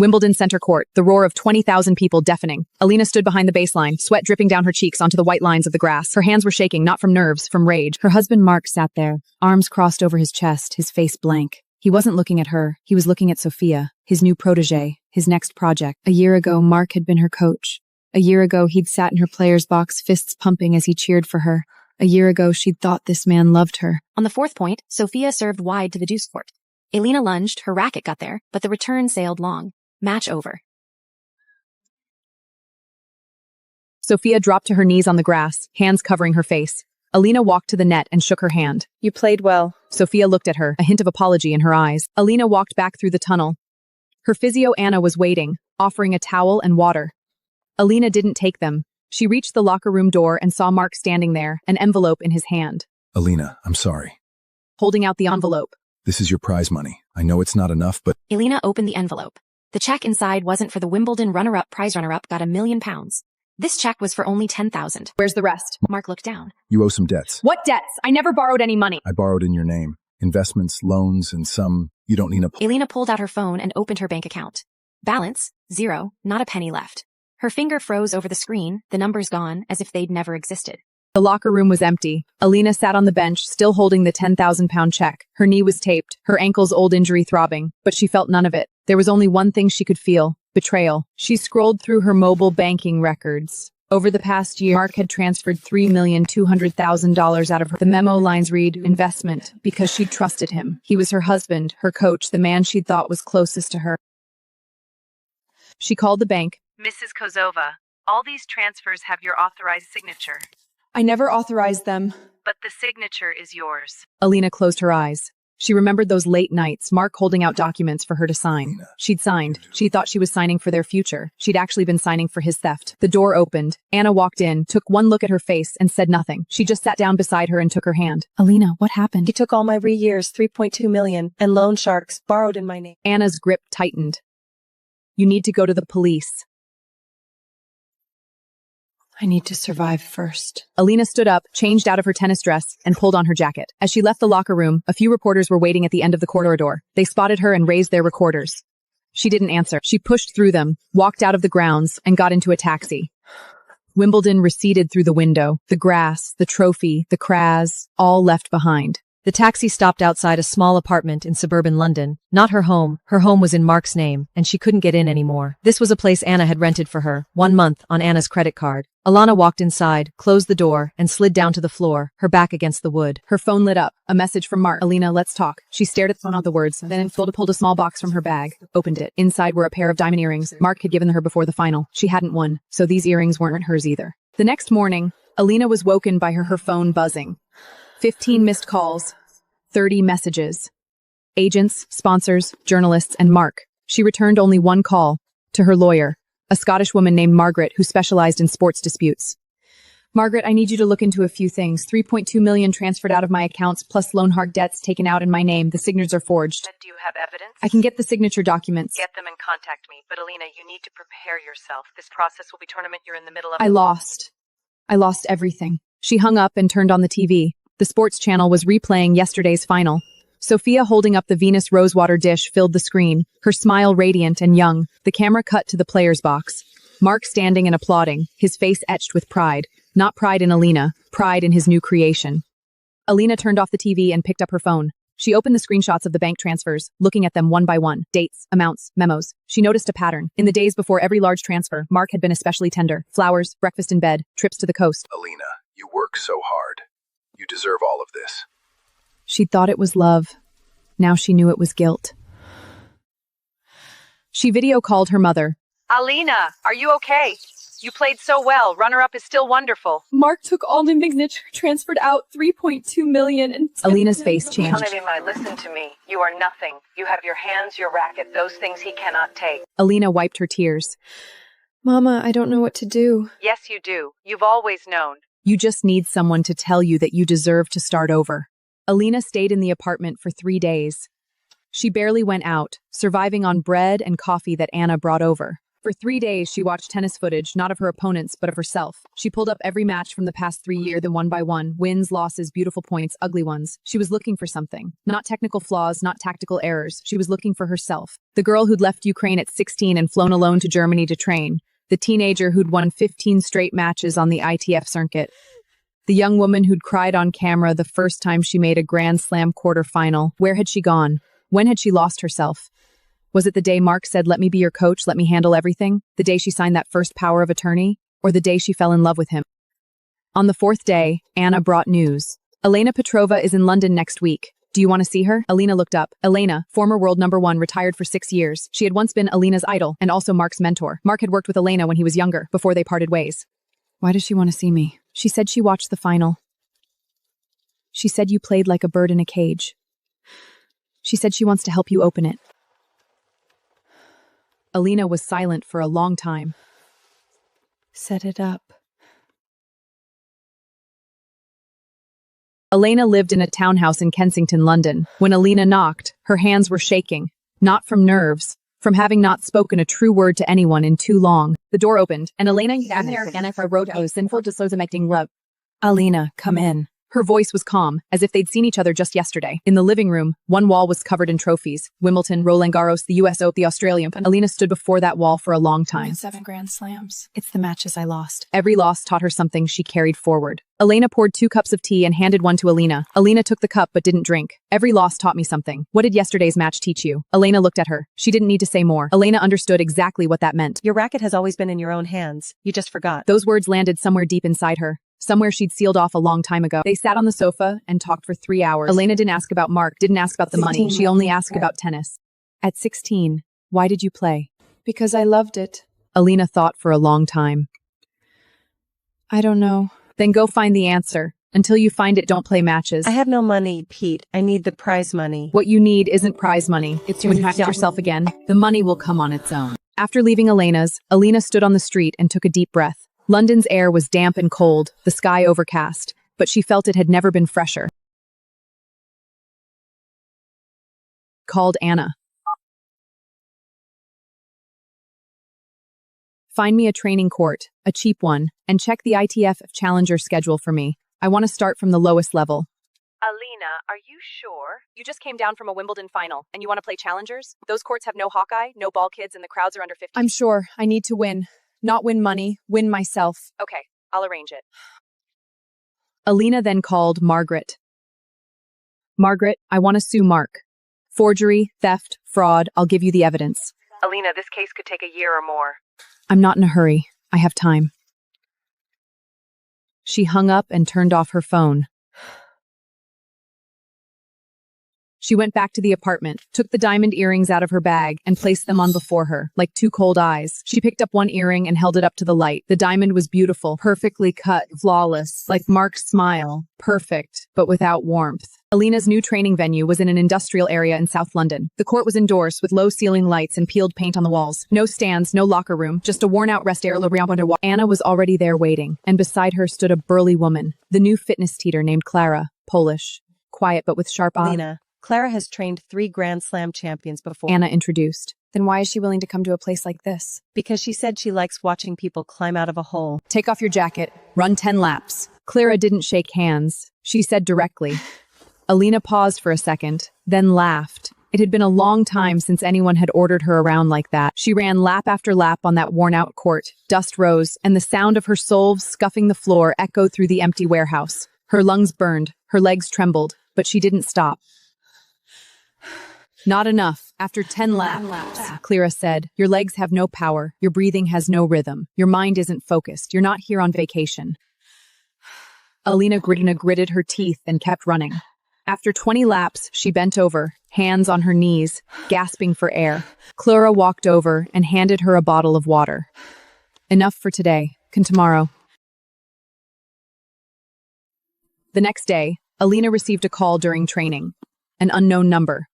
Wimbledon center court, the roar of 20,000 people deafening. Alina stood behind the baseline, sweat dripping down her cheeks onto the white lines of the grass. Her hands were shaking, not from nerves, from rage. Her husband Mark sat there, arms crossed over his chest, his face blank. He wasn't looking at her, he was looking at Sophia, his new protege, his next project. A year ago, Mark had been her coach. A year ago, he'd sat in her player's box, fists pumping as he cheered for her. A year ago, she'd thought this man loved her. On the fourth point, Sophia served wide to the deuce court. Alina lunged, her racket got there, but the return sailed long. Match over. Sophia dropped to her knees on the grass, hands covering her face. Alina walked to the net and shook her hand. You played well. Sophia looked at her, a hint of apology in her eyes. Alina walked back through the tunnel. Her physio Anna was waiting, offering a towel and water. Alina didn't take them. She reached the locker room door and saw Mark standing there, an envelope in his hand. Alina, I'm sorry. Holding out the envelope. This is your prize money. I know it's not enough, but... Alina opened the envelope. The check inside wasn't for the Wimbledon prize runner-up got £1 million. This check was for only 10,000. Where's the rest? Mark looked down. You owe some debts. What debts? I never borrowed any money. I borrowed in your name. Investments, loans, and some... You don't need a... Alina pulled out her phone and opened her bank account. Balance, 0, not a penny left. Her finger froze over the screen, the numbers gone, as if they'd never existed. The locker room was empty. Alina sat on the bench, still holding the 10,000-pound check. Her knee was taped, her ankle's old injury throbbing, but she felt none of it. There was only one thing she could feel: betrayal. She scrolled through her mobile banking records. Over the past year, Mark had transferred $3,200,000 out of her. The memo lines read, investment, because she'd trusted him. He was her husband, her coach, the man she'd thought was closest to her. She called the bank. Mrs. Kozova, all these transfers have your authorized signature. I never authorized them. But the signature is yours. Alina closed her eyes. She remembered those late nights, Mark holding out documents for her to sign. She'd signed. She thought she was signing for their future. She'd actually been signing for his theft. The door opened. Anna walked in, took one look at her face, and said nothing. She just sat down beside her and took her hand. Alina, what happened? He took all my years, $3.2 million, and loan sharks borrowed in my name. Anna's grip tightened. You need to go to the police. I need to survive first. Alina stood up, changed out of her tennis dress, and pulled on her jacket. As she left the locker room, a few reporters were waiting at the end of the corridor. They spotted her and raised their recorders. She didn't answer. She pushed through them, walked out of the grounds, and got into a taxi. Wimbledon receded through the window. The grass, the trophy, the Kraz, all left behind. The taxi stopped outside a small apartment in suburban London. Not her home. Her home was in Mark's name, and she couldn't get in anymore. This was a place Anna had rented for her, 1 month, on Anna's credit card. Alana walked inside, closed the door, and slid down to the floor, her back against the wood. Her phone lit up. A message from Mark. Alina, let's talk. She stared at the phone out the words, then pulled a small box from her bag, opened it. Inside were a pair of diamond earrings Mark had given her before the final. She hadn't won, so these earrings weren't hers either. The next morning, Alina was woken by her phone buzzing. 15 missed calls. 30 messages. Agents, sponsors, journalists, and Mark. She returned only one call, to her lawyer, a Scottish woman named Margaret who specialized in sports disputes. Margaret, I need you to look into a few things. $3.2 million transferred out of my accounts, plus loan hard debts taken out in my name. The signatures are forged. But do you have evidence? I can get the signature documents. Get them and contact me. But Alina, you need to prepare yourself. This process will be tournament you're in the middle of. I lost everything. She hung up and turned on the TV. The sports channel was replaying yesterday's final. Sophia holding up the Venus rosewater dish filled the screen, her smile radiant and young. The camera cut to the player's box. Mark standing and applauding, his face etched with pride. Not pride in Alina, pride in his new creation. Alina turned off the TV and picked up her phone. She opened the screenshots of the bank transfers, looking at them one by one. Dates, amounts, memos. She noticed a pattern. In the days before every large transfer, Mark had been especially tender. Flowers, breakfast in bed, trips to the coast. Alina, you work so hard. You deserve all of this. She thought it was love. Now she knew it was guilt. She video called her mother. Alina, are you okay? You played so well. Runner-up is still wonderful. Mark took all the signature, transferred out $3.2 million, and... Alina's face changed. Alina, listen to me. You are nothing. You have your hands, your racket, those things he cannot take. Alina wiped her tears. Mama, I don't know what to do. Yes, you do. You've always known. You just need someone to tell you that you deserve to start over. Alina stayed in the apartment for 3 days. She barely went out, surviving on bread and coffee that Anna brought over. For 3 days, she watched tennis footage, not of her opponents, but of herself. She pulled up every match from the past 3 years, then one by one. Wins, losses, beautiful points, ugly ones. She was looking for something. Not technical flaws, not tactical errors. She was looking for herself. The girl who'd left Ukraine at 16 and flown alone to Germany to train. The teenager who'd won 15 straight matches on the ITF circuit. The young woman who'd cried on camera the first time she made a Grand Slam quarterfinal. Where had she gone? When had she lost herself? Was it the day Mark said, "Let me be your coach, let me handle everything"? The day she signed that first power of attorney? Or the day she fell in love with him? On the 4th day, Anna brought news. Elena Petrova is in London next week. Do you want to see her? Alina looked up. Elena, former world #1, retired for 6 years. She had once been Alina's idol and also Mark's mentor. Mark had worked with Elena when he was younger, before they parted ways. Why does she want to see me? She said she watched the final. She said you played like a bird in a cage. She said she wants to help you open it. Alina was silent for a long time. Set it up. Elena lived in a townhouse in Kensington, London. When Alina knocked, her hands were shaking. Not from nerves, from having not spoken a true word to anyone in too long. The door opened, and Elena Alina, come in. Her voice was calm, as if they'd seen each other just yesterday. In the living room, one wall was covered in trophies. Wimbledon, Roland Garros, the US Open, the Australian. Alina stood before that wall for a long time. 7 Grand Slams. It's the matches I lost. Every loss taught her something she carried forward. Elena poured 2 cups of tea and handed one to Alina. Alina took the cup but didn't drink. Every loss taught me something. What did yesterday's match teach you? Elena looked at her. She didn't need to say more. Elena understood exactly what that meant. Your racket has always been in your own hands. You just forgot. Those words landed somewhere deep inside her. Somewhere she'd sealed off a long time ago. They sat on the sofa and talked for 3 hours. Elena didn't ask about Mark, didn't ask about the money. She only asked about tennis. At 16, why did you play? Because I loved it. Alina thought for a long time. I don't know. Then go find the answer. Until you find it, don't play matches. I have no money, Pete. I need the prize money. What you need isn't prize money. It's to enhance yourself again. The money will come on its own. After leaving Elena's, Alina stood on the street and took a deep breath. London's air was damp and cold, the sky overcast, but she felt it had never been fresher. Called Anna. Find me a training court, a cheap one, and check the ITF Challenger schedule for me. I want to start from the lowest level. Alina, are you sure? You just came down from a Wimbledon final, and you want to play challengers? Those courts have no Hawkeye, no ball kids, and the crowds are under 50. I'm sure. I need to win. Not win money, win myself. Okay, I'll arrange it. Alina then called Margaret. Margaret, I want to sue Mark. Forgery, theft, fraud, I'll give you the evidence. Alina, this case could take a year or more. I'm not in a hurry. I have time. She hung up and turned off her phone. She went back to the apartment, took the diamond earrings out of her bag, and placed them on before her, like 2 cold eyes. She picked up one earring and held it up to the light. The diamond was beautiful, perfectly cut, flawless, like Mark's smile. Perfect, but without warmth. Alina's new training venue was in an industrial area in South London. The court was indoors, with low ceiling lights and peeled paint on the walls. No stands, no locker room, just a worn-out rest area. Anna was already there waiting, and beside her stood a burly woman, the new fitness teacher named Clara, Polish. Quiet but with sharp eyes. Alina, Clara has trained 3 Grand Slam champions before. Anna introduced. Then why is she willing to come to a place like this? Because she said she likes watching people climb out of a hole. Take off your jacket. Run 10 laps. Clara didn't shake hands. She said directly. Alina paused for a second, then laughed. It had been a long time since anyone had ordered her around like that. She ran lap after lap on that worn-out court. Dust rose, and the sound of her soles scuffing the floor echoed through the empty warehouse. Her lungs burned, her legs trembled, but she didn't stop. Not enough. After 10 laps, Clara said, your legs have no power, your breathing has no rhythm, your mind isn't focused, you're not here on vacation. Alina gritted her teeth and kept running. After 20 laps, she bent over, hands on her knees, gasping for air. Clara walked over and handed her a bottle of water. Enough for today. Can tomorrow. The next day, Alina received a call during training. An unknown number.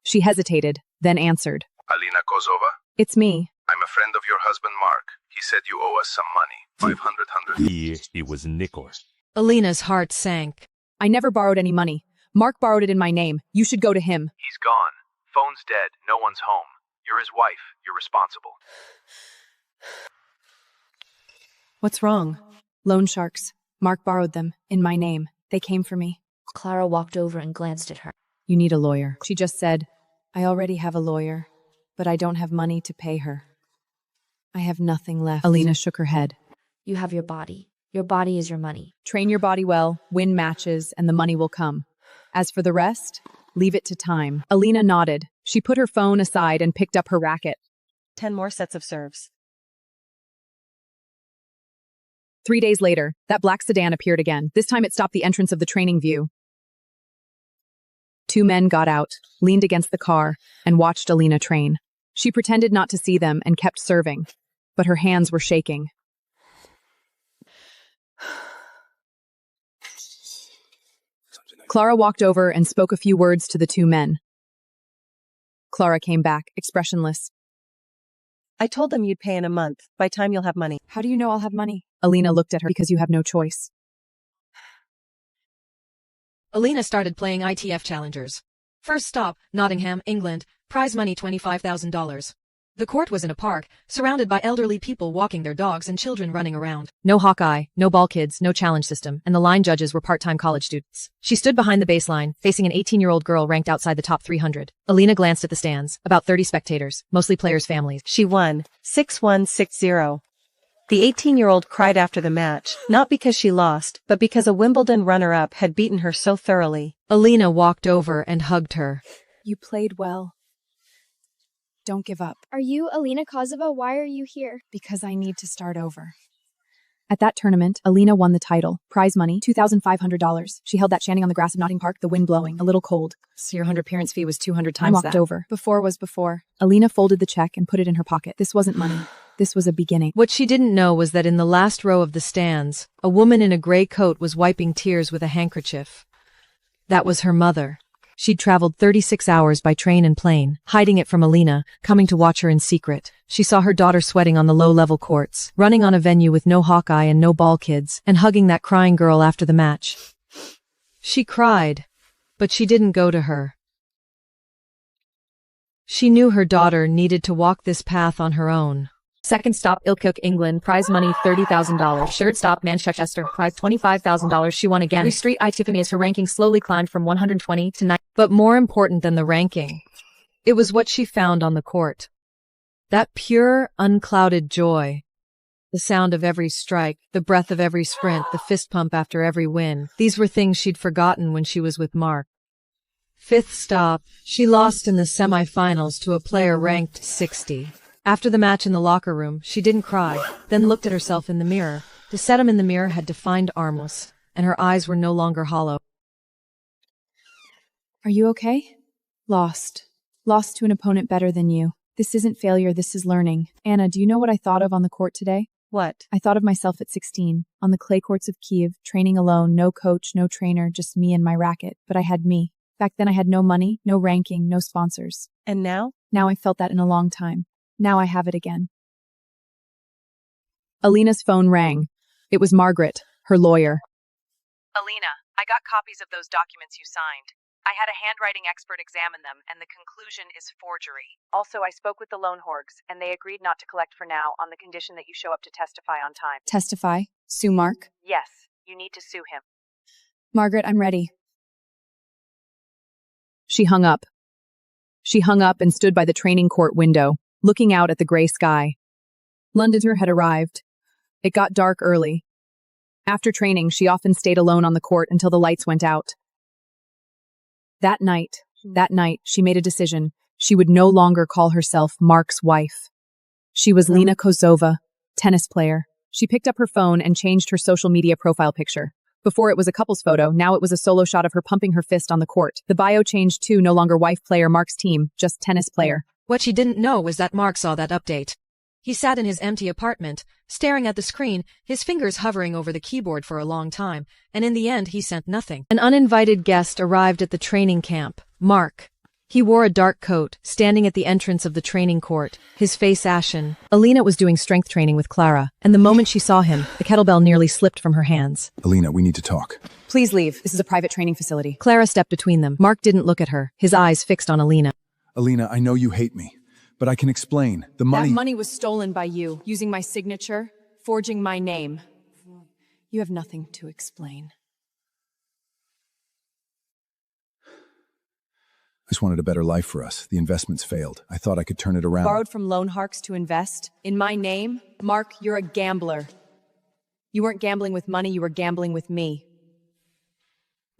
She hesitated, then answered. Alina Kozova. It's me. I'm a friend of your husband, Mark. He said you owe us some money. 500. It was Nicholas. Alina's heart sank. I never borrowed any money. Mark borrowed it in my name. You should go to him. He's gone. Phone's dead. No one's home. You're his wife. You're responsible. What's wrong? Loan sharks. Mark borrowed them, in my name. They came for me. Clara walked over and glanced at her. You need a lawyer. She just said, I already have a lawyer, but I don't have money to pay her. I have nothing left. Alina shook her head. You have your body. Your body is your money. Train your body well, win matches, and the money will come. As for the rest, leave it to time. Alina nodded. She put her phone aside and picked up her racket. 10 more sets of serves. 3 days later, that black sedan appeared again. This time it stopped the entrance of the training view. 2 men got out, leaned against the car, and watched Alina train. She pretended not to see them and kept serving, but her hands were shaking. Clara walked over and spoke a few words to the 2 men. Clara came back, expressionless. I told them you'd pay in a month. By time you'll have money. How do you know I'll have money? Alina looked at her. Because you have no choice. Alina started playing ITF challengers. First stop, Nottingham, England, prize money $25,000. The court was in a park, surrounded by elderly people walking their dogs and children running around. No Hawkeye, no ball kids, no challenge system, and the line judges were part-time college students. She stood behind the baseline, facing an 18-year-old girl ranked outside the top 300. Alina glanced at the stands, about 30 spectators, mostly players' families. She won, 6-1-6-0. The 18-year-old cried after the match, not because she lost, but because a Wimbledon runner-up had beaten her so thoroughly. Alina walked over and hugged her. You played well. Don't give up. Are you Alina Kozova? Why are you here? Because I need to start over. At that tournament, Alina won the title. Prize money, $2,500. She held that standing on the grass of Notting Park, the wind blowing, a little cold. So your 100 appearance fee was 200 I times walked that. over. Before was before. Alina folded the check and put it in her pocket. This wasn't money. This was a beginning. What she didn't know was that in the last row of the stands, a woman in a gray coat was wiping tears with a handkerchief. That was her mother. She'd traveled 36 hours by train and plane, hiding it from Alina, coming to watch her in secret. She saw her daughter sweating on the low-level courts, running on a venue with no Hawkeye and no ball kids, and hugging that crying girl after the match. She cried, but she didn't go to her. She knew her daughter needed to walk this path on her own. Second stop, Ilkirk, England, prize money $30,000. Third stop, Manchester, prize $25,000. She won again. Street Tiffany as her ranking slowly climbed from 120 to 9. But more important than the ranking, it was what she found on the court. That pure, unclouded joy. The sound of every strike, the breath of every sprint, the fist pump after every win. These were things she'd forgotten when she was with Mark. Fifth stop, she lost in the semifinals to a player ranked 60. After the match in the locker room, she didn't cry, then looked at herself in the mirror. To set him in the mirror had defined armless, and her eyes were no longer hollow. Are you okay? Lost. Lost to an opponent better than you. This isn't failure, this is learning. Anna, do you know what I thought of on the court today? What? I thought of myself at 16, on the clay courts of Kiev, training alone, no coach, no trainer, just me and my racket. But I had me. Back then I had no money, no ranking, no sponsors. And now? Now I felt that in a long time. Now I have it again. Alina's phone rang. It was Margaret, her lawyer. Alina, I got copies of those documents you signed. I had a handwriting expert examine them, and the conclusion is forgery. Also, I spoke with the loan horgs, and they agreed not to collect for now on the condition that you show up to testify on time. Testify? Sue Mark? Yes, you need to sue him. Margaret, I'm ready. She hung up. She hung up and stood by the training court window, looking out at the gray sky. Londoner had arrived. It got dark early. After training, she often stayed alone on the court until the lights went out. That night, she made a decision. She would no longer call herself Mark's wife. She was Lena Kozova, tennis player. She picked up her phone and changed her social media profile picture. Before it was a couple's photo, now it was a solo shot of her pumping her fist on the court. The bio changed too, no longer wife player Mark's team, just tennis player. What she didn't know was that Mark saw that update. He sat in his empty apartment, staring at the screen, his fingers hovering over the keyboard for a long time, and in the end he sent nothing. An uninvited guest arrived at the training camp, Mark. He wore a dark coat, standing at the entrance of the training court, his face ashen. Alina was doing strength training with Clara, and the moment she saw him, the kettlebell nearly slipped from her hands. Alina, we need to talk. Please leave. This is a private training facility. Clara stepped between them. Mark didn't look at her, his eyes fixed on Alina. Alina, I know you hate me, But I can explain. The money— That money was stolen by you, using my signature, forging my name. You have nothing to explain. I just wanted a better life for us. The investments failed. I thought I could turn it around. Borrowed from loan harks to invest? In my name? Mark, you're a gambler. You weren't gambling with money, you were gambling with me.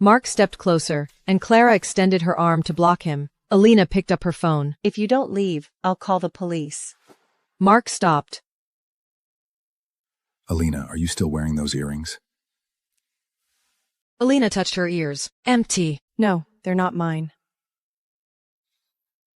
Mark stepped closer, and Clara extended her arm to block him. Alina picked up her phone. If you don't leave, I'll call the police. Mark stopped. Alina, are you still wearing those earrings? Alina touched her ears. Empty. No, they're not mine.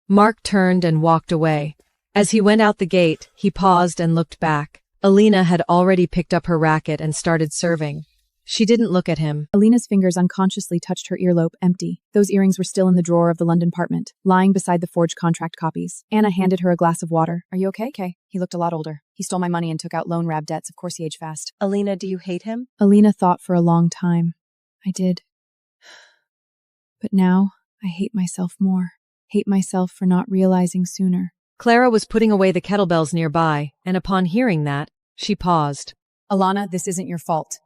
Mark turned and walked away. As he went out the gate, he paused and looked back. Alina had already picked up her racket and started serving. She didn't look at him. Alina's fingers unconsciously touched her earlobe, empty. Those earrings were still in the drawer of the London apartment, lying beside the forged contract copies. Anna handed her a glass of water. Are you okay? Okay. He looked a lot older. He stole my money and took out loan rab debts. Of course he aged fast. Alina, do you hate him? Alina thought for a long time. I did. But now, I hate myself more. Hate myself for not realizing sooner. Clara was putting away the kettlebells nearby, and upon hearing that, she paused. Alana, this isn't your fault.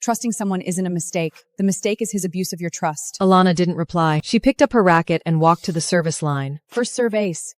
Trusting someone isn't a mistake. The mistake is his abuse of your trust. Alana didn't reply. She picked up her racket and walked to the service line. First serve, ace.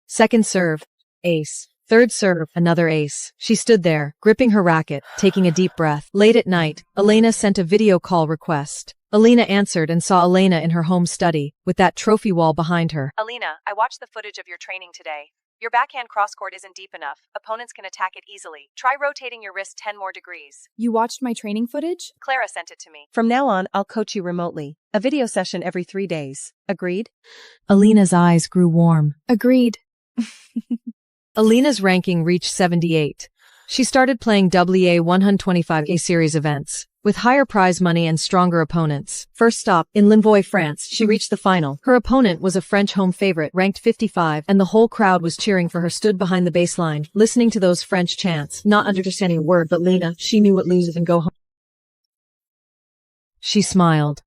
Second serve, ace. Third serve, another ace. She stood there, gripping her racket, taking a deep breath. Late at night, Elena sent a video call request. Alina answered and saw Elena in her home study, with that trophy wall behind her. Alina, I watched the footage of your training today. Your backhand crosscourt isn't deep enough. Opponents can attack it easily. Try rotating your wrist 10 more degrees. You watched my training footage? Clara sent it to me. From now on, I'll coach you remotely. A video session every 3 days. Agreed? Alina's eyes grew warm. Agreed. Alina's ranking reached 78. She started playing WA 125A series events, with higher prize money and stronger opponents. First stop, in Limboy, France, she reached the final. Her opponent was a French home favorite, ranked 55, and the whole crowd was cheering for her. Stood behind the baseline, listening to those French chants, not understanding a word, but Lena, she knew what lose and go home. She smiled.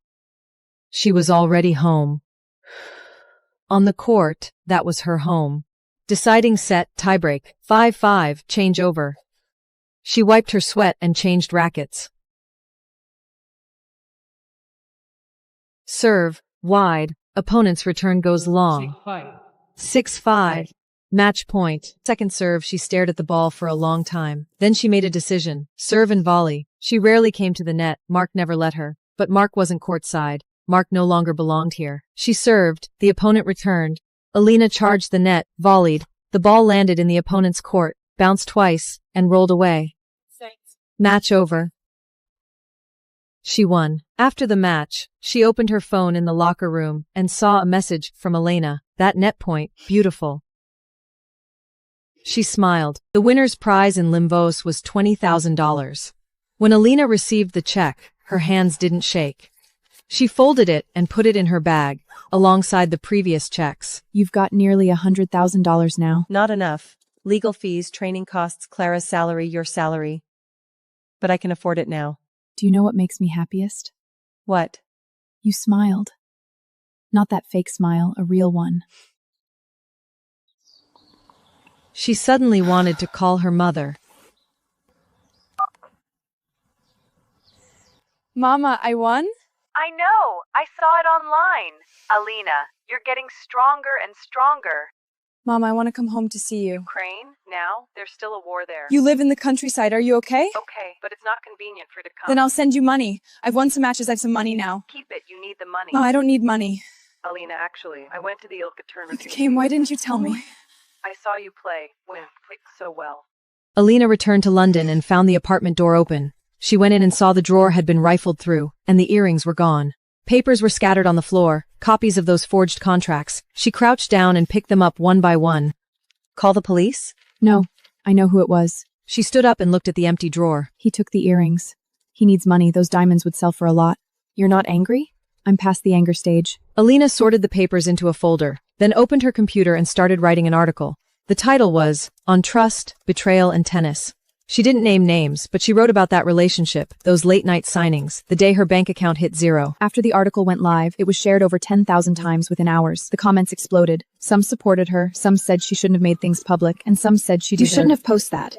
She was already home. On the court, that was her home. Deciding set, tiebreak, 5-5, change over. She wiped her sweat and changed rackets. Serve, wide, opponent's return goes long. 6-5. Match point. Second serve, she stared at the ball for a long time. Then she made a decision. Serve and volley. She rarely came to the net, Mark never let her. But Mark wasn't courtside. Mark no longer belonged here. She served, the opponent returned. Alina charged the net, volleyed. The ball landed in the opponent's court, bounced twice, and rolled away. Match over. She won. After the match, she opened her phone in the locker room and saw a message from Elena. That net point, beautiful. She smiled. The winner's prize in Limvos was $20,000. When Alina received the check, her hands didn't shake. She folded it and put it in her bag, alongside the previous checks. You've got nearly $100,000 now. Not enough. Legal fees, training costs, Clara's salary, your salary. But I can afford it now. Do you know what makes me happiest? What? You smiled. Not that fake smile, a real one. She suddenly wanted to call her mother. Mama, I won? I know. I saw it online. Alina, you're getting stronger and stronger. Mom, I want to come home to see you. Ukraine? Now? There's still a war there. You live in the countryside. Are you okay? Okay, but it's not convenient for you to come. Then I'll send you money. I've won some matches. I have some money now. Keep it. You need the money. No, I don't need money. Alina, actually, I went to the Ilka tournament. You came. Why didn't you tell me? I saw you play. Win. Played so well. Alina returned to London and found the apartment door open. She went in and saw the drawer had been rifled through, and the earrings were gone. Papers were scattered on the floor, copies of those forged contracts. She crouched down and picked them up one by one. Call the police? No, I know who it was. She stood up and looked at the empty drawer. He took the earrings. He needs money. Those diamonds would sell for a lot. You're not angry? I'm past the anger stage. Alina sorted the papers into a folder, then opened her computer and started writing an article. The title was, On Trust, Betrayal and Tennis. She didn't name names, but she wrote about that relationship, those late-night signings, the day her bank account hit zero. After the article went live, it was shared over 10,000 times within hours. The comments exploded. Some supported her, some said she shouldn't have made things public, and some said she You shouldn't have posted that.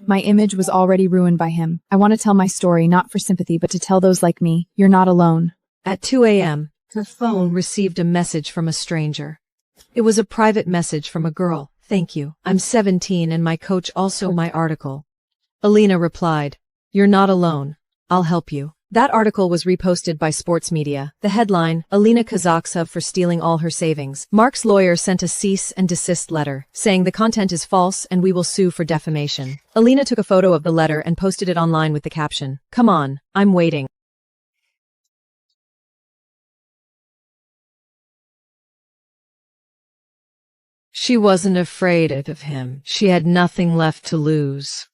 My image was already ruined by him. I want to tell my story, not for sympathy, but to tell those like me, you're not alone. At 2 a.m., her phone received a message from a stranger. It was a private message from a girl. Thank you. I'm 17 and my coach also my article. Alina replied, "You're not alone. I'll help you." That article was reposted by sports media. The headline, Alina Kazaksa for stealing all her savings. Mark's lawyer sent a cease and desist letter, saying the content is false and we will sue for defamation. Alina took a photo of the letter and posted it online with the caption, "Come on, I'm waiting." She wasn't afraid of him. She had nothing left to lose.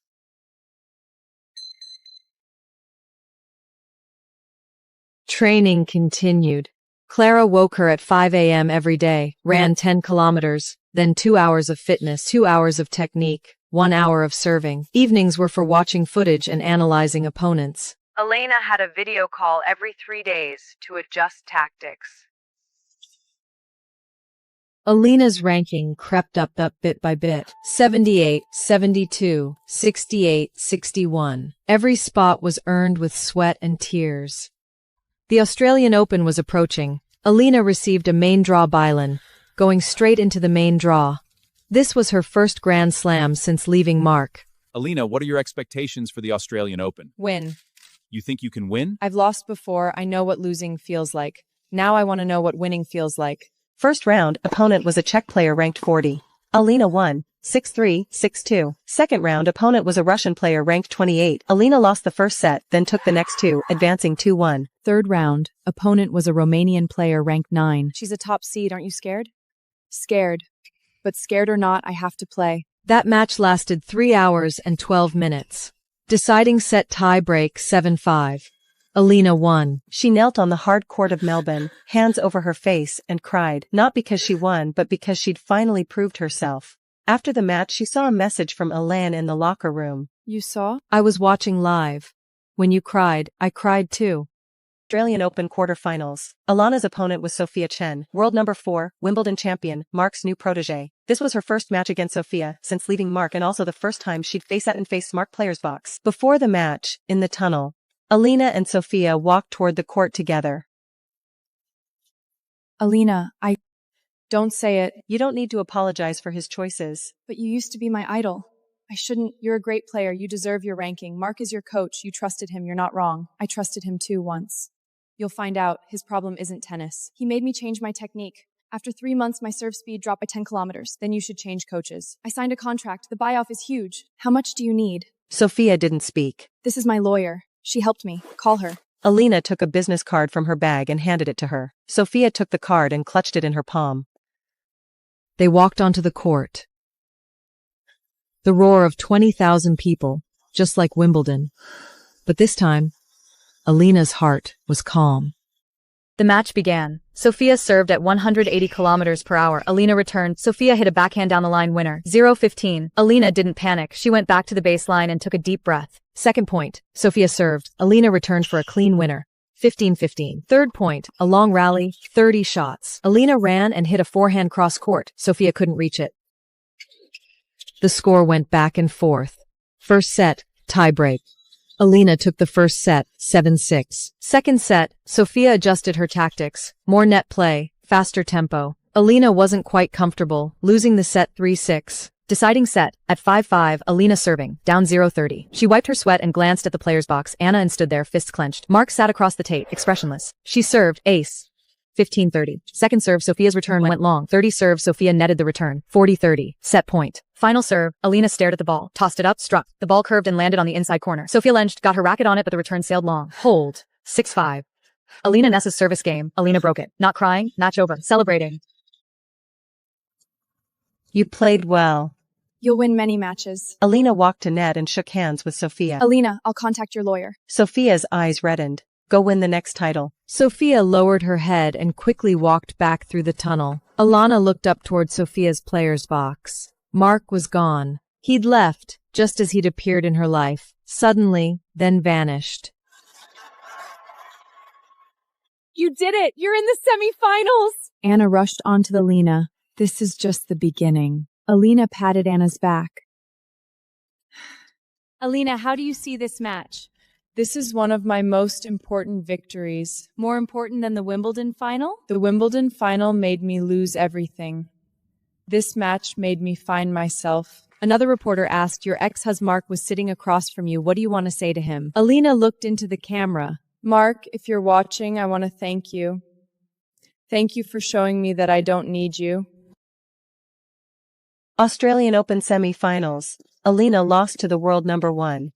Training continued. Clara woke her at 5 a.m. every day, ran 10 kilometers, then 2 hours of fitness, 2 hours of technique, 1 hour of serving. Evenings were for watching footage and analyzing opponents. Elena had a video call every 3 days to adjust tactics. Alina's ranking crept up bit by bit. 78, 72, 68, 61. Every spot was earned with sweat and tears. The Australian Open was approaching. Alina received a main draw byline, going straight into the main draw. This was her first Grand Slam since leaving Mark. Alina, what are your expectations for the Australian Open? Win. You think you can win? I've lost before. I know what losing feels like. Now I want to know what winning feels like. First round, opponent was a Czech player ranked 40. Alina won, 6-3, 6-2. Second round, opponent was a Russian player ranked 28. Alina lost the first set, then took the next two, advancing 2-1. Third round, opponent was a Romanian player ranked 9. She's a top seed, aren't you scared? Scared. But scared or not, I have to play. That match lasted 3 hours and 12 minutes. Deciding set tie break 7-5. Alina won. She knelt on the hard court of Melbourne, hands over her face, and cried, not because she won but because she'd finally proved herself. After the match, she saw a message from Elaine in the locker room. You saw? I was watching live. When you cried, I cried too. Australian Open quarterfinals. Alana's opponent was Sophia Chen, world number 4, Wimbledon champion, Mark's new protege. This was her first match against Sophia since leaving Mark and also the first time she'd face Mark player's box. Before the match, in the tunnel, Alina and Sophia walked toward the court together. Alina, Don't say it. You don't need to apologize for his choices. But you used to be my idol. I shouldn't. You're a great player. You deserve your ranking. Mark is your coach. You trusted him. You're not wrong. I trusted him too once. You'll find out. His problem isn't tennis. He made me change my technique. After 3 months, my serve speed dropped by 10 kilometers. Then you should change coaches. I signed a contract. The buy-off is huge. How much do you need? Sophia didn't speak. This is my lawyer. She helped me. Call her. Alina took a business card from her bag and handed it to her. Sophia took the card and clutched it in her palm. They walked onto the court. The roar of 20,000 people, just like Wimbledon. But this time, Alina's heart was calm. The match began. Sophia served at 180 kilometers per hour. Alina returned. Sophia hit a backhand down the line winner. 0-15. Alina didn't panic. She went back to the baseline and took a deep breath. Second point. Sophia served. Alina returned for a clean winner. 15-15. Third point. A long rally. 30 shots. Alina ran and hit a forehand cross court. Sophia couldn't reach it. The score went back and forth. First set, tie break. Alina took the first set, 7-6. Second set, Sophia adjusted her tactics. More net play, faster tempo. Alina wasn't quite comfortable, losing the set 3-6. Deciding set, at 5-5, Alina serving, down 0-30. She wiped her sweat and glanced at the player's box. Anna and stood there, fists clenched. Mark sat across the tape, expressionless. She served, ace. 15-30. Second serve, Sophia's return went long. 30 serve, Sophia netted the return. 40-30. Set point. Final serve, Alina stared at the ball, tossed it up, struck. The ball curved and landed on the inside corner. Sophia lunged, got her racket on it, but the return sailed long. Hold. 6-5. Alina Nessa's service game. Alina broke it. Not crying, match over. Celebrating. You played well. You'll win many matches. Alina walked to net and shook hands with Sophia. Alina, I'll contact your lawyer. Sophia's eyes reddened. Go win the next title. Sophia lowered her head and quickly walked back through the tunnel. Alana looked up toward Sophia's player's box. Mark was gone. He'd left, just as he'd appeared in her life, suddenly, then vanished. You did it! You're in the semifinals! Anna rushed onto Alina. This is just the beginning. Alina patted Anna's back. Alina, how do you see this match? This is one of my most important victories. More important than the Wimbledon final? The Wimbledon final made me lose everything. This match made me find myself. Another reporter asked, your ex-husband Mark was sitting across from you. What do you want to say to him? Alina looked into the camera. Mark, if you're watching, I want to thank you. Thank you for showing me that I don't need you. Australian Open semi-finals. Alina lost to the world number 1.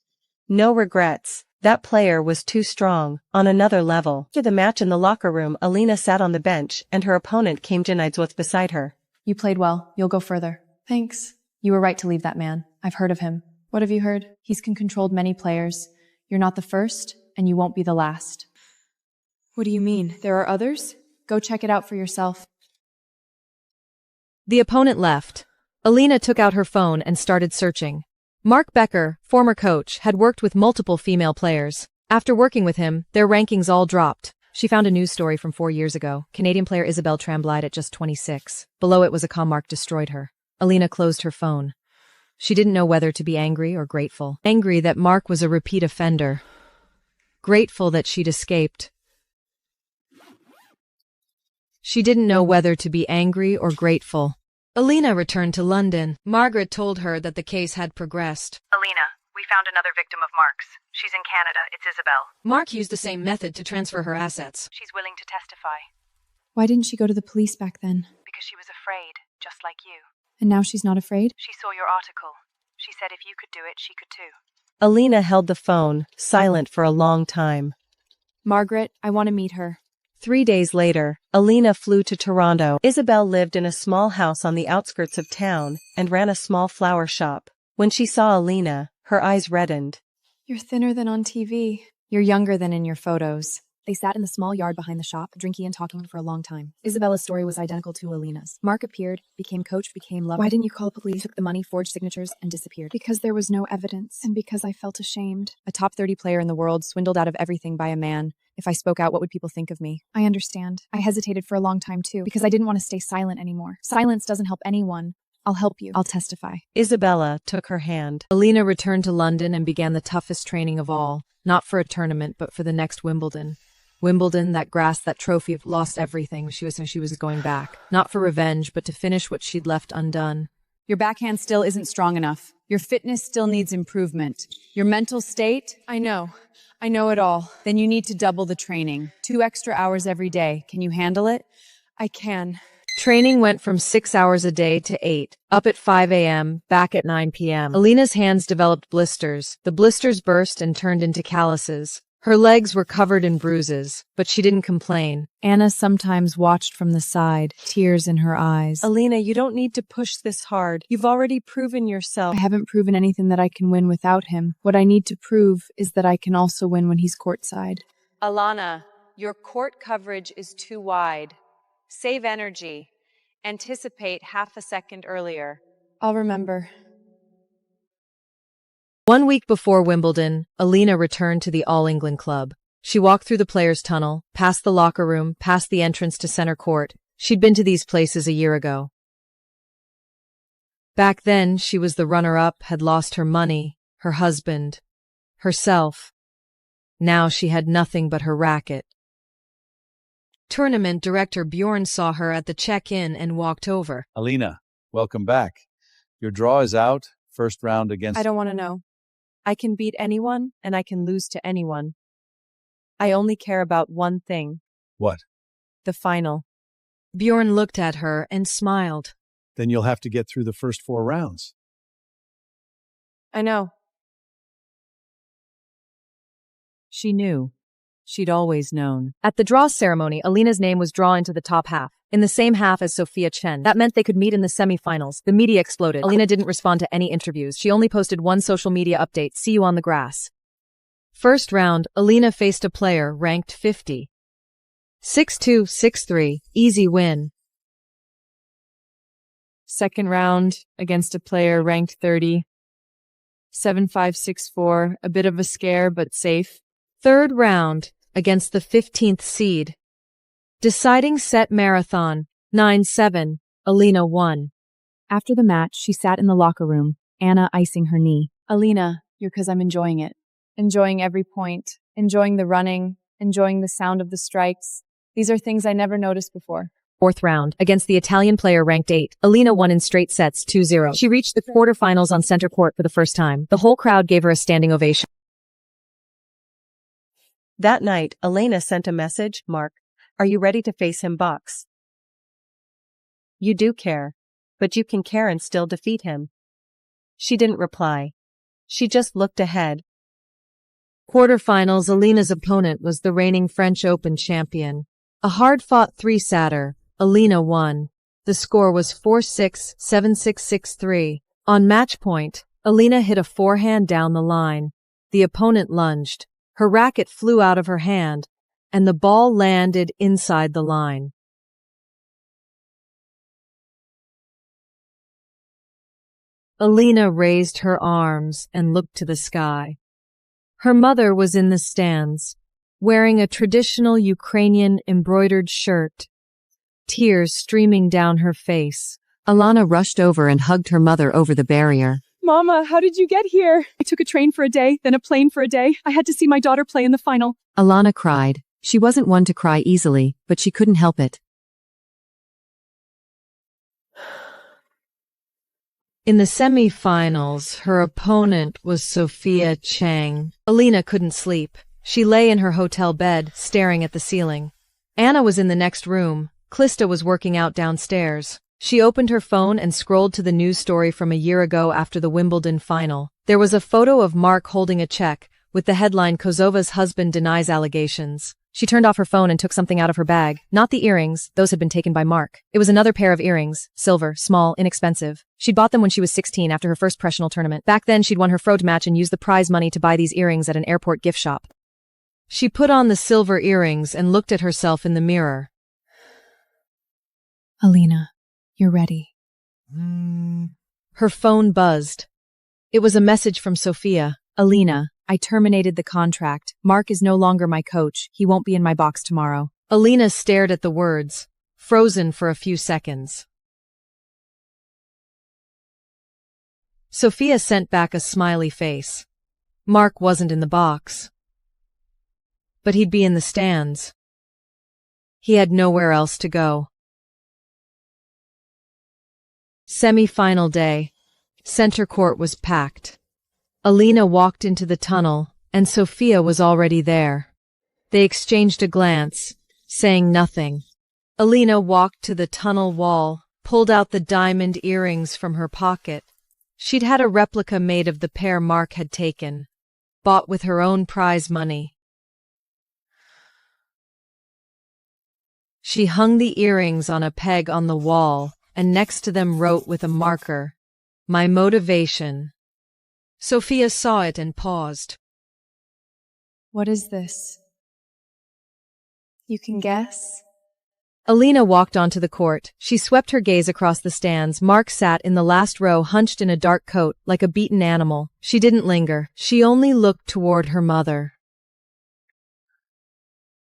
No regrets. That player was too strong, on another level. After the match in the locker room, Alina sat on the bench, and her opponent came Janidsworth beside her. You played well. You'll go further. Thanks. You were right to leave that man. I've heard of him. What have you heard? He's controlled many players. You're not the first, and you won't be the last. What do you mean? There are others? Go check it out for yourself. The opponent left. Alina took out her phone and started searching. Mark Becker, former coach, had worked with multiple female players. After working with him, their rankings all dropped. She found a news story from 4 years ago. Canadian player Isabelle Tremblay at just 26. Below it was a com mark destroyed her. Alina closed her phone. She didn't know whether to be angry or grateful. Angry that Mark was a repeat offender. Grateful that she'd escaped. She didn't know whether to be angry or grateful. Alina returned to London. Margaret told her that the case had progressed. Alina, we found another victim of Mark's. She's in Canada. It's Isabelle. Mark used the same method to transfer her assets. She's willing to testify. Why didn't she go to the police back then? Because she was afraid, just like you. And now she's not afraid? She saw your article. She said if you could do it, she could too. Alina held the phone, silent for a long time. Margaret, I want to meet her. 3 days later, Alina flew to Toronto. Isabelle lived in a small house on the outskirts of town and ran a small flower shop. When she saw Alina, her eyes reddened. You're thinner than on TV. You're younger than in your photos. They sat in the small yard behind the shop, drinking and talking for a long time. Isabella's story was identical to Alina's. Mark appeared, became coach, became lover. Why didn't you call the police? Took the money, forged signatures, and disappeared. Because there was no evidence, and because I felt ashamed. A top 30 player in the world, swindled out of everything by a man. If I spoke out, what would people think of me? I understand. I hesitated for a long time too, because I didn't want to stay silent anymore. Silence doesn't help anyone. I'll help you. I'll testify. Isabella took her hand. Alina returned to London and began the toughest training of all. Not for a tournament, but for the next Wimbledon. Wimbledon, that grass, that trophy, lost everything. She was going back. Not for revenge, but to finish what she'd left undone. Your backhand still isn't strong enough. Your fitness still needs improvement. Your mental state? I know it all. Then you need to double the training. 2 extra hours every day. Can you handle it? I can. Training went from 6 hours a day to 8, up at 5 a.m., back at 9 p.m. Alina's hands developed blisters. The blisters burst and turned into calluses. Her legs were covered in bruises, but she didn't complain. Anna sometimes watched from the side, tears in her eyes. Alina, you don't need to push this hard. You've already proven yourself. I haven't proven anything that I can win without him. What I need to prove is that I can also win when he's courtside. Alana, your court coverage is too wide. Save energy. Anticipate half a second earlier. I'll remember. 1 week before Wimbledon, Alina returned to the All England Club. She walked through the players' tunnel, past the locker room, past the entrance to center court. She'd been to these places a year ago. Back then, she was the runner-up, had lost her money, her husband, herself. Now she had nothing but her racket. Tournament director Bjorn saw her at the check-in and walked over. Alina, welcome back. Your draw is out. First round against... I don't want to know. I can beat anyone, and I can lose to anyone. I only care about one thing. What? The final. Bjorn looked at her and smiled. Then you'll have to get through the first 4 rounds. I know. She knew. She'd always known. At the draw ceremony, Alina's name was drawn into the top half, in the same half as Sophia Chen. That meant they could meet in the semifinals. The media exploded. Alina didn't respond to any interviews. She only posted one social media update, "See you on the grass." First round, Alina faced a player ranked 50. 6-2, 6-3, easy win. Second round, against a player ranked 30. 7-5-6-4, a bit of a scare, but safe. Third round, against the 15th seed. Deciding set marathon, 9-7, Alina won. After the match, she sat in the locker room, Anna icing her knee. Alina, you're 'cause I'm enjoying it. Enjoying every point. Enjoying the running. Enjoying the sound of the strikes. These are things I never noticed before. Fourth round, against the Italian player ranked 8, Alina won in straight sets 2-0. She reached the quarterfinals on center court for the first time. The whole crowd gave her a standing ovation. That night, Elena sent a message, Mark, are you ready to face him box? You do care, but you can care and still defeat him. She didn't reply. She just looked ahead. Quarterfinals, Alina's opponent was the reigning French Open champion. A hard-fought three-satter, Alina won. The score was 4-6, 7-6, 6-3. On match point, Alina hit a forehand down the line. The opponent lunged. Her racket flew out of her hand, and the ball landed inside the line. Alina raised her arms and looked to the sky. Her mother was in the stands, wearing a traditional Ukrainian embroidered shirt, tears streaming down her face. Alana rushed over and hugged her mother over the barrier. Mama, how did you get here? I took a train for a day, then a plane for a day. I had to see my daughter play in the final. Alana cried. She wasn't one to cry easily, but she couldn't help it. In the semi-finals, her opponent was Sophia Chang. Alina couldn't sleep. She lay in her hotel bed, staring at the ceiling. Anna was in the next room. Klista was working out downstairs. She opened her phone and scrolled to the news story from a year ago after the Wimbledon final. There was a photo of Mark holding a check, with the headline Kozova's husband denies allegations. She turned off her phone and took something out of her bag. Not the earrings, those had been taken by Mark. It was another pair of earrings, silver, small, inexpensive. She'd bought them when she was 16 after her first professional tournament. Back then she'd won her Frode match and used the prize money to buy these earrings at an airport gift shop. She put on the silver earrings and looked at herself in the mirror. Alina, you're ready. Her phone buzzed. It was a message from Sophia. Alina, I terminated the contract. Mark is no longer my coach. He won't be in my box tomorrow. Alina stared at the words, frozen for a few seconds. Sophia sent back a smiley face. Mark wasn't in the box. But he'd be in the stands. He had nowhere else to go. Semi-final day. Center court was packed. Alina walked into the tunnel, and Sophia was already there. They exchanged a glance, saying nothing. Alina walked to the tunnel wall, pulled out the diamond earrings from her pocket. She'd had a replica made of the pair Mark had taken, bought with her own prize money. She hung the earrings on a peg on the wall, and next to them wrote with a marker, "My motivation." Sophia saw it and paused. What is this? You can guess? Alina walked onto the court. She swept her gaze across the stands. Mark sat in the last row, hunched in a dark coat, like a beaten animal. She didn't linger. She only looked toward her mother.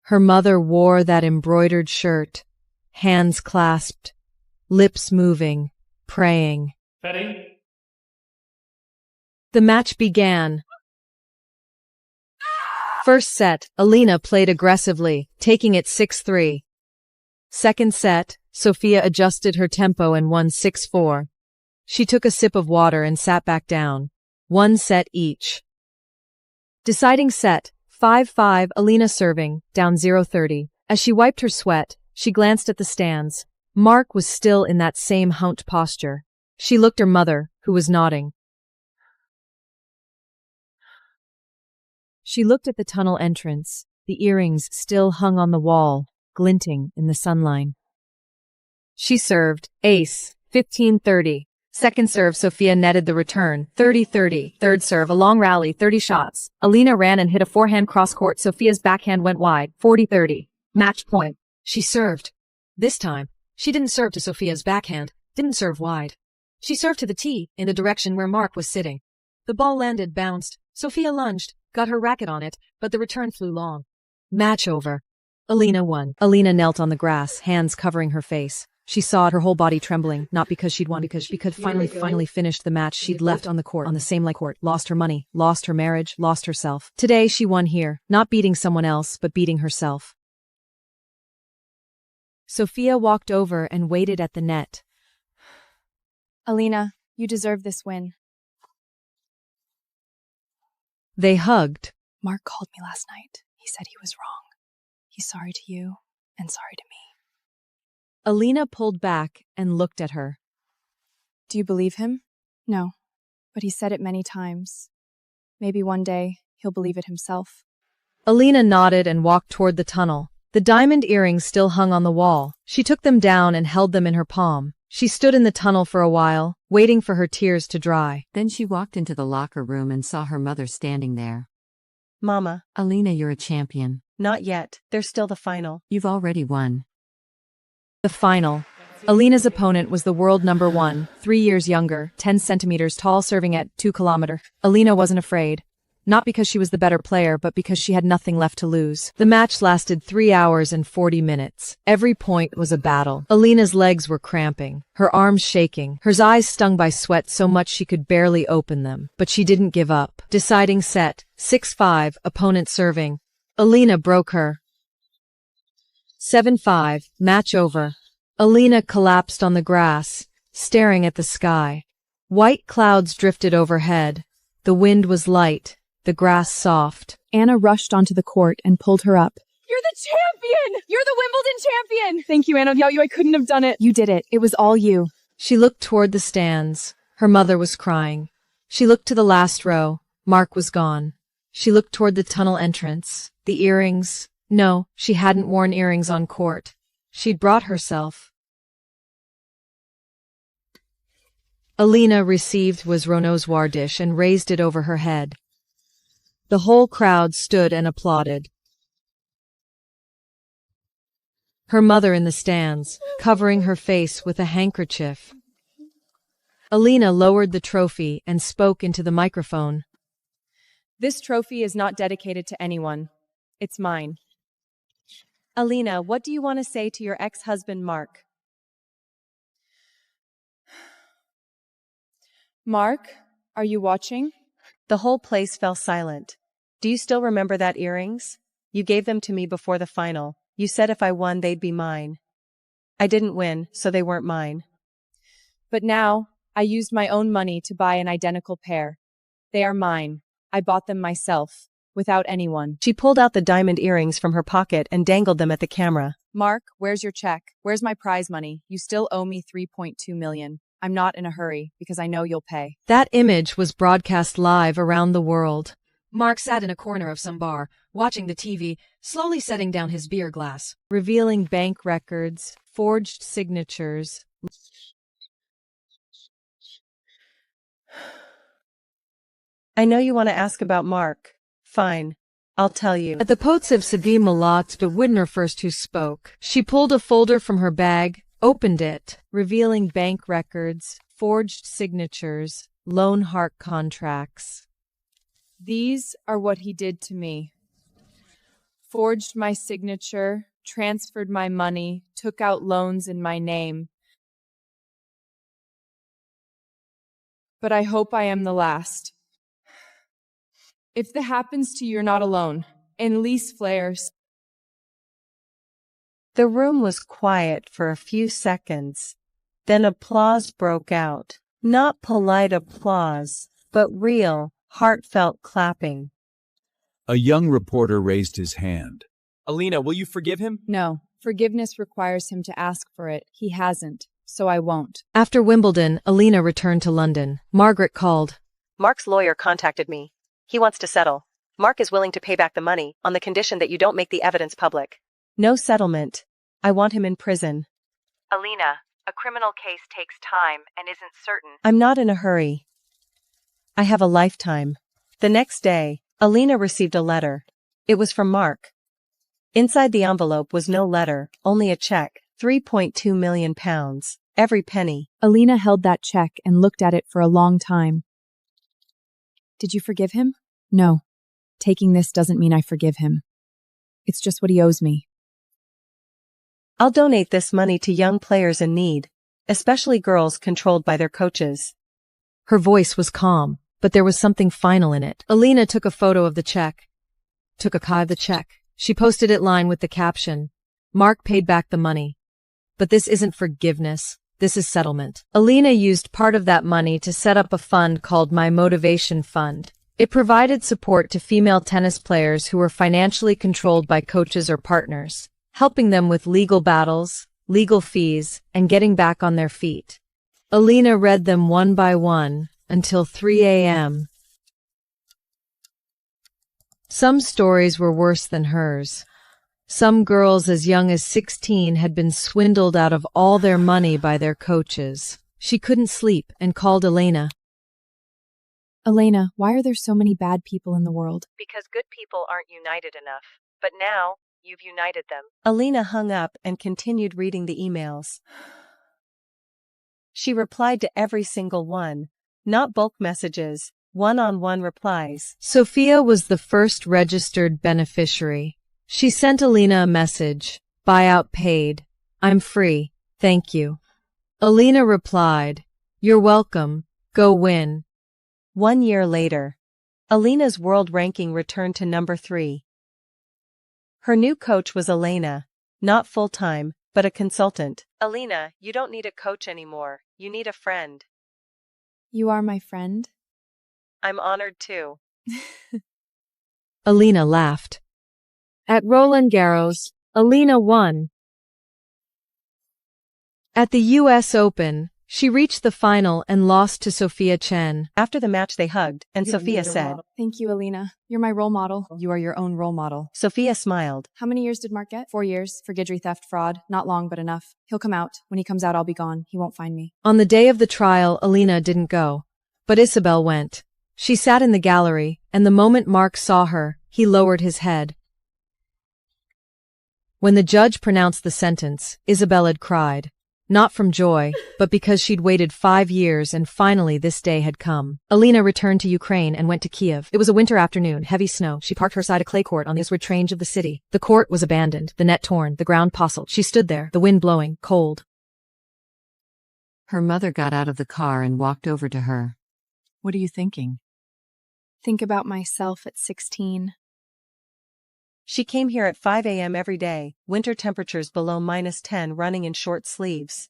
Her mother wore that embroidered shirt, hands clasped, lips moving, praying. Ready? The match began. First set, Alina played aggressively, taking it 6-3. Second set, Sophia adjusted her tempo and won 6-4. She took a sip of water and sat back down. 1 set each. Deciding set, 5-5, Alina serving, down 0-30. As she wiped her sweat, she glanced at the stands. Mark was still in that same hunched posture. She looked at her mother, who was nodding. She looked at the tunnel entrance. The earrings still hung on the wall, glinting in the sunlight. She served, ace, 15-30. Second serve, Sophia netted the return, 30-30. Third serve, a long rally, 30 shots. Alina ran and hit a forehand cross-court. Sophia's backhand went wide, 40-30. Match point. She served. This time, she didn't serve to Sophia's backhand, didn't serve wide. She served to the tee, in the direction where Mark was sitting. The ball landed, bounced. Sophia lunged, got her racket on it, but the return flew long. Match over. Alina won. Alina knelt on the grass, hands covering her face. She saw it, her whole body trembling, not because she'd won, because she could finally finished the match she'd left on the court, on the same court, lost her money, lost her marriage, lost herself. Today she won here, not beating someone else, but beating herself. Sophia walked over and waited at the net. Alina, you deserve this win. They hugged. Mark called me last night. He said he was wrong. He's sorry to you and sorry to me. Alina pulled back and looked at her. Do you believe him? No, but he said it many times. Maybe one day he'll believe it himself. Alina nodded and walked toward the tunnel. The diamond earrings still hung on the wall. She took them down and held them in her palm. She stood in the tunnel for a while, waiting for her tears to dry. Then she walked into the locker room and saw her mother standing there. Mama. Alina, you're a champion. Not yet. There's still the final. You've already won. The final. Alina's opponent was the world number 1, 3 years younger, 10 centimeters tall, serving at 2 kilometers. Alina wasn't afraid. Not because she was the better player, but because she had nothing left to lose. The match lasted 3 hours and 40 minutes. Every point was a battle. Alina's legs were cramping, her arms shaking, her eyes stung by sweat so much she could barely open them. But she didn't give up. Deciding set, 6-5, opponent serving. Alina broke her. 7-5, match over. Alina collapsed on the grass, staring at the sky. White clouds drifted overhead. The wind was light, the grass soft. Anna rushed onto the court and pulled her up. You're the champion! You're the Wimbledon champion! Thank you, Anna. Without you, I couldn't have done it. You did it. It was all you. She looked toward the stands. Her mother was crying. She looked to the last row. Mark was gone. She looked toward the tunnel entrance. The earrings. No, she hadn't worn earrings on court. She'd brought herself. Alina received was Ronozoir dish and raised it over her head. The whole crowd stood and applauded. Her mother in the stands, covering her face with a handkerchief. Alina lowered the trophy and spoke into the microphone. This trophy is not dedicated to anyone. It's mine. Alina, what do you want to say to your ex-husband, Mark? Mark, are you watching? The whole place fell silent. Do you still remember that earrings? You gave them to me before the final. You said if I won, they'd be mine. I didn't win, so they weren't mine. But now, I used my own money to buy an identical pair. They are mine. I bought them myself, without anyone. She pulled out the diamond earrings from her pocket and dangled them at the camera. Mark, where's your check? Where's my prize money? You still owe me $3.2 million. I'm not in a hurry, because I know you'll pay. That image was broadcast live around the world. Mark sat in a corner of some bar, watching the TV, slowly setting down his beer glass, revealing bank records, forged signatures. I know you want to ask about Mark. Fine. I'll tell you. At the Potsev Sabi Malat, but Widner first who spoke. She pulled a folder from her bag, opened it, revealing bank records, forged signatures, loan heart contracts. These are what he did to me. Forged my signature, transferred my money, took out loans in my name. But I hope I am the last. If that happens to you, you're not alone. In lease flares. The room was quiet for a few seconds. Then applause broke out. Not polite applause, but real, heartfelt clapping. A young reporter raised his hand. Alina, will you forgive him? No. Forgiveness requires him to ask for it. He hasn't, so I won't. After Wimbledon, Alina returned to London. Margaret called. Mark's lawyer contacted me. He wants to settle. Mark is willing to pay back the money on the condition that you don't make the evidence public. No settlement. I want him in prison. Alina, a criminal case takes time and isn't certain. I'm not in a hurry. I have a lifetime. The next day, Alina received a letter. It was from Mark. Inside the envelope was no letter, only a check, £3.2 million, every penny. Alina held that check and looked at it for a long time. Did you forgive him? No. Taking this doesn't mean I forgive him. It's just what he owes me. I'll donate this money to young players in need, especially girls controlled by their coaches. Her voice was calm, but there was something final in it. Alina took a photo of the check. Took a copy of the check. She posted it line with the caption, "Mark paid back the money. But this isn't forgiveness, this is settlement." Alina used part of that money to set up a fund called My Motivation Fund. It provided support to female tennis players who were financially controlled by coaches or partners, helping them with legal battles, legal fees, and getting back on their feet. Alina read them one by one until 3 a.m. Some stories were worse than hers. Some girls as young as 16 had been swindled out of all their money by their coaches. She couldn't sleep and called Elena. Elena, why are there so many bad people in the world? Because good people aren't united enough. But now, you've united them. Alina hung up and continued reading the emails. She replied to every single one, not bulk messages, one-on-one replies. Sophia was the first registered beneficiary. She sent Alina a message, "Buyout paid. I'm free, thank you." Alina replied, "You're welcome, go win." 1 year later, Alina's world ranking returned to number 3. Her new coach was Elena, not full-time, but a consultant. Alina, you don't need a coach anymore, you need a friend. You are my friend? I'm honored too. Alina laughed. At Roland Garros, Alina won. At the US Open, she reached the final and lost to Sophia Chen. After the match they hugged, and Sophia said, "Thank you, Alina. You're my role model." You are your own role model. Sophia smiled. How many years did Mark get? 4 years for Guidry theft fraud. Not long, but enough. He'll come out. When he comes out, I'll be gone. He won't find me. On the day of the trial, Alina didn't go. But Isabel went. She sat in the gallery, and the moment Mark saw her, he lowered his head. When the judge pronounced the sentence, Isabel had cried. Not from joy, but because she'd waited 5 years and finally this day had come. Alina returned to Ukraine and went to Kiev. It was a winter afternoon, heavy snow. She parked her side a clay court on the eastward range of the city. The court was abandoned, the net torn, the ground posseled. She stood there, the wind blowing, cold. Her mother got out of the car and walked over to her. What are you thinking? Think about myself at 16. She came here at 5 a.m. every day, winter temperatures below -10, running in short sleeves.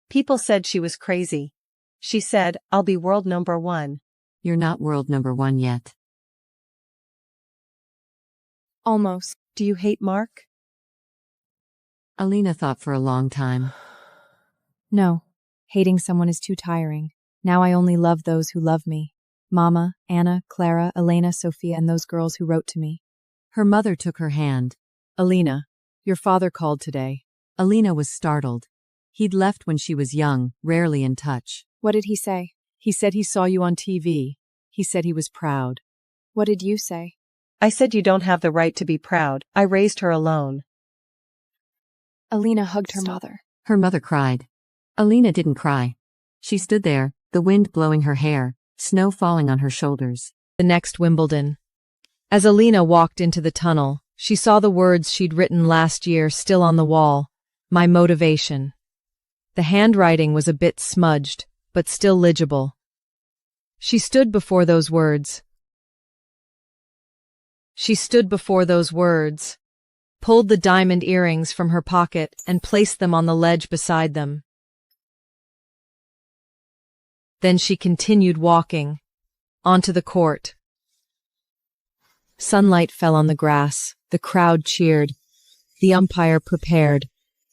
People said she was crazy. She said, "I'll be world number 1. You're not world number 1 yet. Almost. Do you hate Mark? Alina thought for a long time. No. Hating someone is too tiring. Now I only love those who love me. Mama, Anna, Clara, Elena, Sophia, and those girls who wrote to me. Her mother took her hand. Alina, your father called today. Alina was startled. He'd left when she was young, rarely in touch. What did he say? He said he saw you on TV. He said he was proud. What did you say? I said you don't have the right to be proud. I raised her alone. Alina hugged her mother. Her mother cried. Alina didn't cry. She stood there, the wind blowing her hair, snow falling on her shoulders. The next Wimbledon. As Alina walked into the tunnel, she saw the words she'd written last year still on the wall. My motivation. The handwriting was a bit smudged, but still legible. She stood before those words. Pulled the diamond earrings from her pocket and placed them on the ledge beside them. Then she continued walking, onto the court. Sunlight fell on the grass, the crowd cheered, the umpire prepared.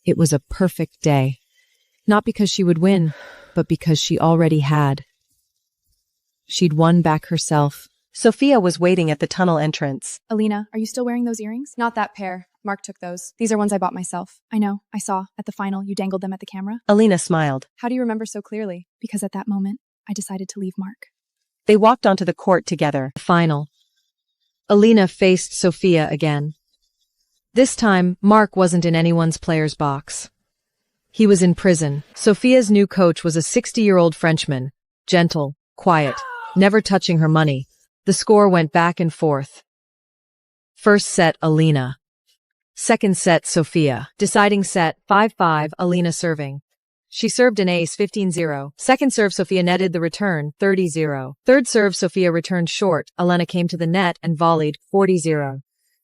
It was a perfect day. Not because she would win, but because she already had. She'd won back herself. Sophia was waiting at the tunnel entrance. Alina, are you still wearing those earrings? Not that pair. Mark took those. These are ones I bought myself. I know, I saw. At the final, you dangled them at the camera. Alina smiled. How do you remember so clearly? Because at that moment, I decided to leave Mark. They walked onto the court together. Final. Alina faced Sophia again. This time, Mark wasn't in anyone's player's box. He was in prison. Sophia's new coach was a 60-year-old Frenchman, gentle, quiet, never touching her money. The score went back and forth. First set, Alina. Second set, Sophia. Deciding set, 5-5, Alina serving. She served an ace, 15-0. Second serve, Sophia netted the return, 30-0. Third serve, Sophia returned short. Alina came to the net and volleyed, 40-0.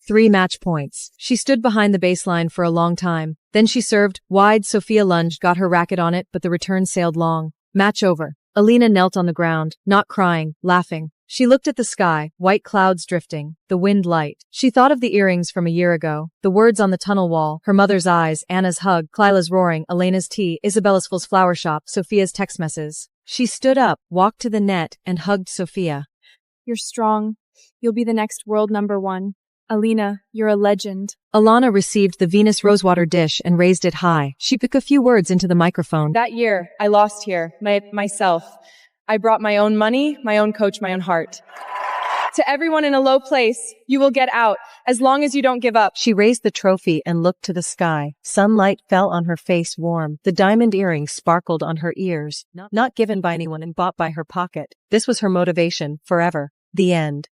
3 match points. She stood behind the baseline for a long time. Then she served wide. Sophia lunged, got her racket on it, but the return sailed long. Match over. Alina knelt on the ground, not crying, laughing. She looked at the sky, white clouds drifting, the wind light. She thought of the earrings from a year ago, the words on the tunnel wall, her mother's eyes, Anna's hug, Klyla's roaring, Elena's tea, Isabella's Full's flower shop, Sophia's text messages. She stood up, walked to the net, and hugged Sophia. You're strong. You'll be the next world #1. Alina, you're a legend. Alana received the Venus rosewater dish and raised it high. She took a few words into the microphone. That year, I lost here, myself. I brought my own money, my own coach, my own heart. To everyone in a low place, you will get out, as long as you don't give up. She raised the trophy and looked to the sky. Sunlight fell on her face warm. The diamond earrings sparkled on her ears. Not given by anyone and bought by her pocket. This was her motivation, forever. The end.